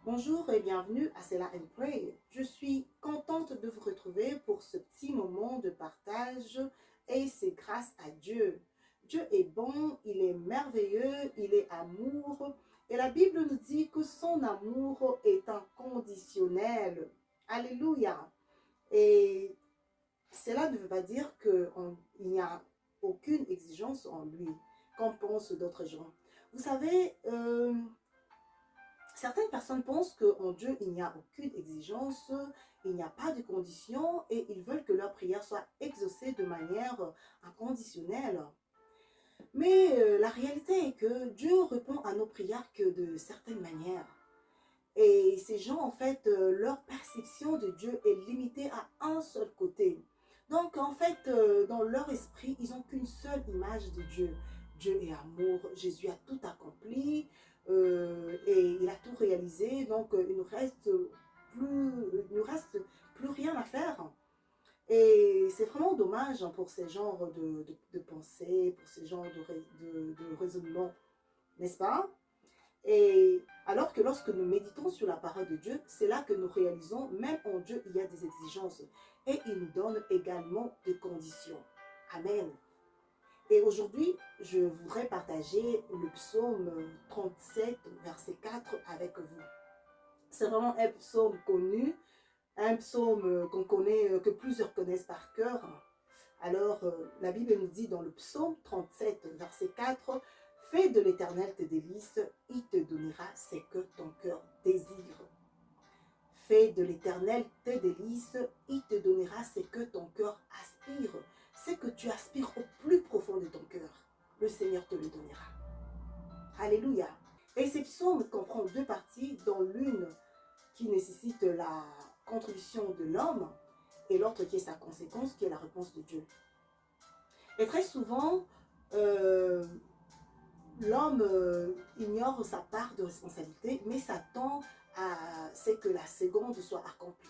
Bonjour et bienvenue à Selah and Pray. Je suis contente de vous retrouver pour ce petit moment de partage et c'est grâce à Dieu. Dieu est bon, il est merveilleux, il est amour et la Bible nous dit que son amour est inconditionnel. Alléluia. Et cela ne veut pas dire qu'il n'y a aucune exigence en lui, comme pensent d'autres gens. Vous savez, certaines personnes pensent qu'en Dieu, il n'y a aucune exigence, il n'y a pas de conditions et ils veulent que leur prière soit exaucée de manière inconditionnelle. Mais la réalité est que Dieu répond à nos prières que de certaines manières. Et ces gens, en fait, leur perception de Dieu est limitée à un seul côté. Donc, en fait, dans leur esprit, ils n'ont qu'une seule image de Dieu. Dieu est amour, Jésus a tout accompli et il a tout réalisé. Donc, il nous reste plus rien à faire. Et c'est vraiment dommage pour ces genres de pensées, pour ces genres de raisonnements, n'est-ce pas? Et alors que lorsque nous méditons sur la parole de Dieu, c'est là que nous réalisons, même en Dieu, il y a des exigences. Et il nous donne également des conditions. Amen. Et aujourd'hui, je voudrais partager le psaume 37, verset 4 avec vous. C'est vraiment un psaume connu, un psaume qu'on connaît, que plusieurs connaissent par cœur. Alors, la Bible nous dit dans le psaume 37, verset 4, « Fais de l'Éternel tes délices, il te donnera ce que ton cœur désire. » Fais de l'Éternel tes délices, il te donnera ce que ton cœur aspire. Ce que tu aspires au plus profond de ton cœur, le Seigneur te le donnera. Alléluia. Et ce psaume comprend deux parties, dont l'une qui nécessite la contribution de l'homme et l'autre qui est sa conséquence, qui est la réponse de Dieu. Et très souvent, l'homme ignore sa part de responsabilité, mais s'attend à ce que la seconde soit accomplie.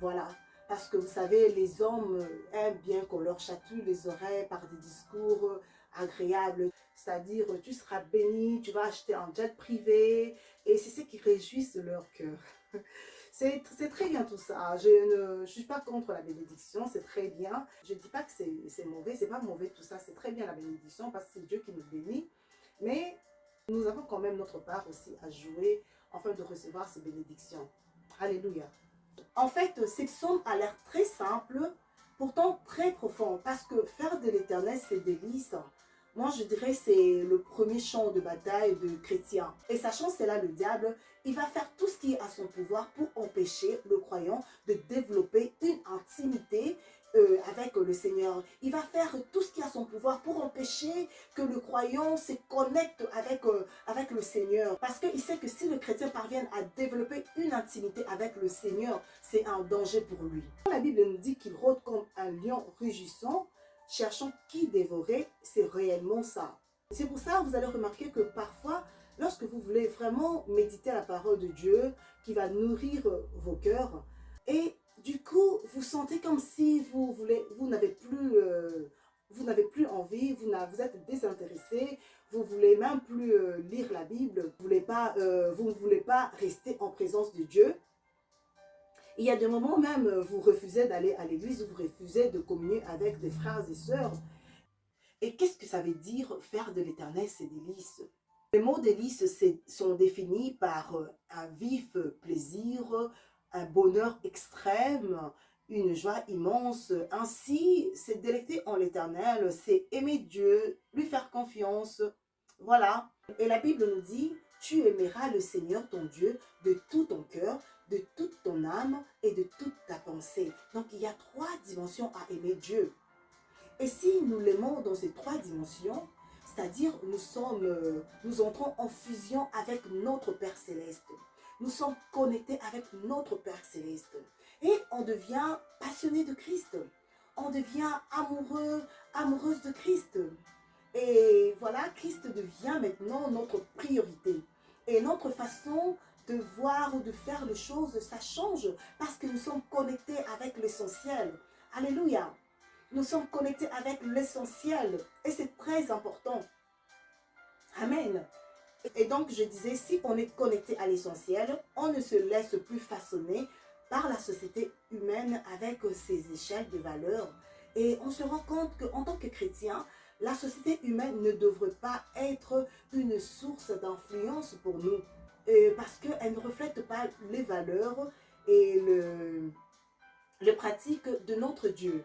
Voilà. Parce que vous savez, les hommes aiment bien qu'on leur chatouille les oreilles par des discours agréables. C'est-à-dire, tu seras béni, tu vas acheter un jet privé. Et c'est ce qui réjouisse leur cœur. C'est très bien tout ça. Je ne suis pas contre la bénédiction, c'est très bien. Je ne dis pas que c'est mauvais, c'est pas mauvais tout ça. C'est très bien la bénédiction parce que c'est Dieu qui nous bénit. Mais nous avons quand même notre part aussi à jouer afin de recevoir ces bénédictions. Alléluia. En fait, ces psaumes a l'air très simple, pourtant très profond, parce que faire de l'Éternel ses délices, moi je dirais c'est le premier champ de bataille de chrétiens. Et sachant c'est là le diable, il va faire tout ce qui est à son pouvoir pour empêcher le croyant de développer une intimité avec le Seigneur. Il va faire tout ce qui est à son pouvoir pour empêcher que le croyant se connecte avec le Seigneur. Parce qu'il sait que si le chrétien parvient à développer une intimité avec le Seigneur, c'est un danger pour lui. La Bible nous dit qu'il rôde comme un lion rugissant, cherchant qui dévorer, c'est réellement ça. C'est pour ça que vous allez remarquer que parfois, lorsque vous voulez vraiment méditer la parole de Dieu, qui va nourrir vos cœurs, et du coup, vous sentez comme si vous n'avez plus envie, vous êtes désintéressé, vous ne voulez même plus lire la Bible, vous ne voulez pas rester en présence de Dieu. Il y a des moments même, vous refusez d'aller à l'église, vous refusez de communier avec des frères et sœurs. Et qu'est-ce que ça veut dire faire de l'Éternel ses délices? Les mots délices sont définis par un vif plaisir, un bonheur extrême, une joie immense. Ainsi, c'est délecter en l'Éternel, c'est aimer Dieu, lui faire confiance. Voilà. Et la Bible nous dit, tu aimeras le Seigneur ton Dieu de tout ton cœur, de toute ton âme et de toute ta pensée. Donc, il y a trois dimensions à aimer Dieu. Et si nous l'aimons dans ces trois dimensions, c'est-à-dire nous entrons en fusion avec notre Père Céleste. Nous sommes connectés avec notre Père Céleste. Et on devient passionné de Christ. On devient amoureux, amoureuse de Christ. Et voilà, Christ devient maintenant notre priorité. Et notre façon de voir ou de faire les choses, ça change parce que nous sommes connectés avec l'essentiel. Alléluia. Nous sommes connectés avec l'essentiel et c'est très important. Amen. Et donc, je disais, si on est connecté à l'essentiel, on ne se laisse plus façonner par la société humaine avec ses échelles de valeurs. Et on se rend compte qu'en tant que chrétien, la société humaine ne devrait pas être une source d'influence pour nous. Parce qu'elle ne reflète pas les valeurs et les pratiques de notre Dieu.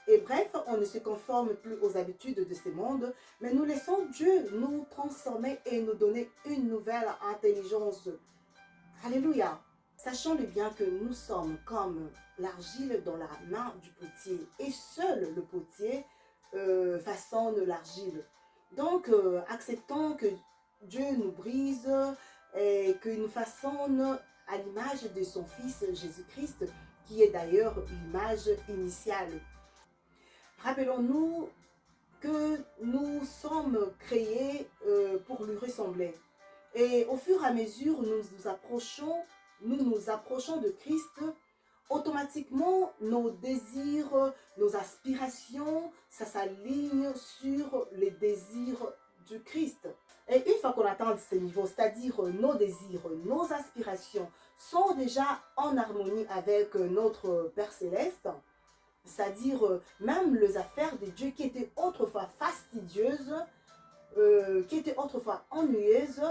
Et bref, on ne se conforme plus aux habitudes de ce monde, mais nous laissons Dieu nous transformer et nous donner une nouvelle intelligence. Alléluia. Sachons le bien que nous sommes comme l'argile dans la main du potier, et seul le potier façonne l'argile. Donc, acceptons que Dieu nous brise et qu'il nous façonne à l'image de son Fils Jésus-Christ, qui est d'ailleurs l'image initiale. Rappelons-nous que nous sommes créés pour lui ressembler. Et au fur et à mesure où nous nous approchons de Christ, automatiquement nos désirs, nos aspirations, ça s'aligne sur les désirs du Christ. Et une fois qu'on atteint ce niveau, c'est-à-dire nos désirs, nos aspirations sont déjà en harmonie avec notre Père Céleste, c'est-à-dire même les affaires de Dieu qui étaient autrefois fastidieuses, qui étaient autrefois ennuyeuses,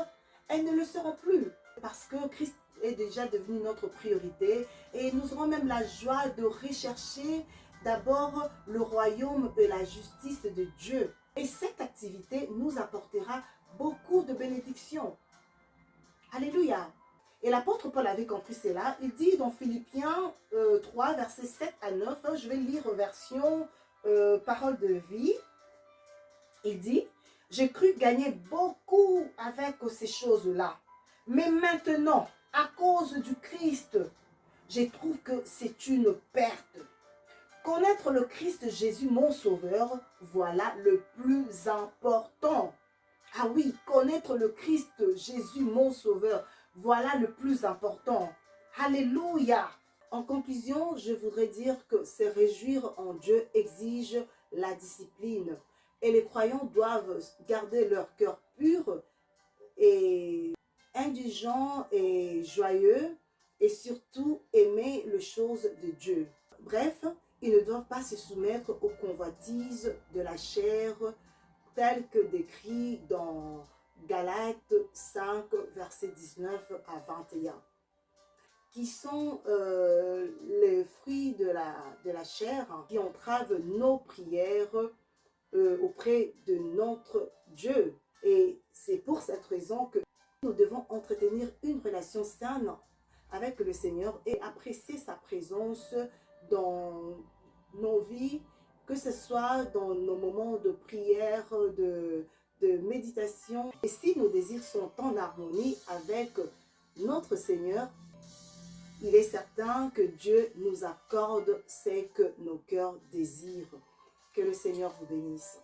elles ne le seront plus parce que Christ est déjà devenu notre priorité et nous aurons même la joie de rechercher d'abord le royaume et la justice de Dieu. Et cette activité nous apportera beaucoup de bénédictions. Alléluia. Et l'apôtre Paul avait compris cela. Il dit dans Philippiens 3, versets 7 à 9, je vais lire version parole de vie. Il dit, j'ai cru gagner beaucoup avec ces choses-là. Mais maintenant, à cause du Christ, je trouve que c'est une perte. Connaître le Christ Jésus, mon sauveur, voilà le plus important. Ah oui, connaître le Christ Jésus, mon sauveur, voilà le plus important. Alléluia. En conclusion, je voudrais dire que se réjouir en Dieu exige la discipline. Et les croyants doivent garder leur cœur pur et indulgent et joyeux et surtout aimer les choses de Dieu. Bref, ils ne doivent pas se soumettre aux convoitises de la chair telles que décrit dans Galates 5, versets 19 à 21, qui sont les fruits de la chair qui entravent nos prières auprès de notre Dieu. Et c'est pour cette raison que nous devons entretenir une relation saine avec le Seigneur et apprécier sa présence dans nos vies, que ce soit dans nos moments de prière, de méditation. Et si nos désirs sont en harmonie avec notre Seigneur, il est certain que Dieu nous accorde ce que nos cœurs désirent. Que le Seigneur vous bénisse.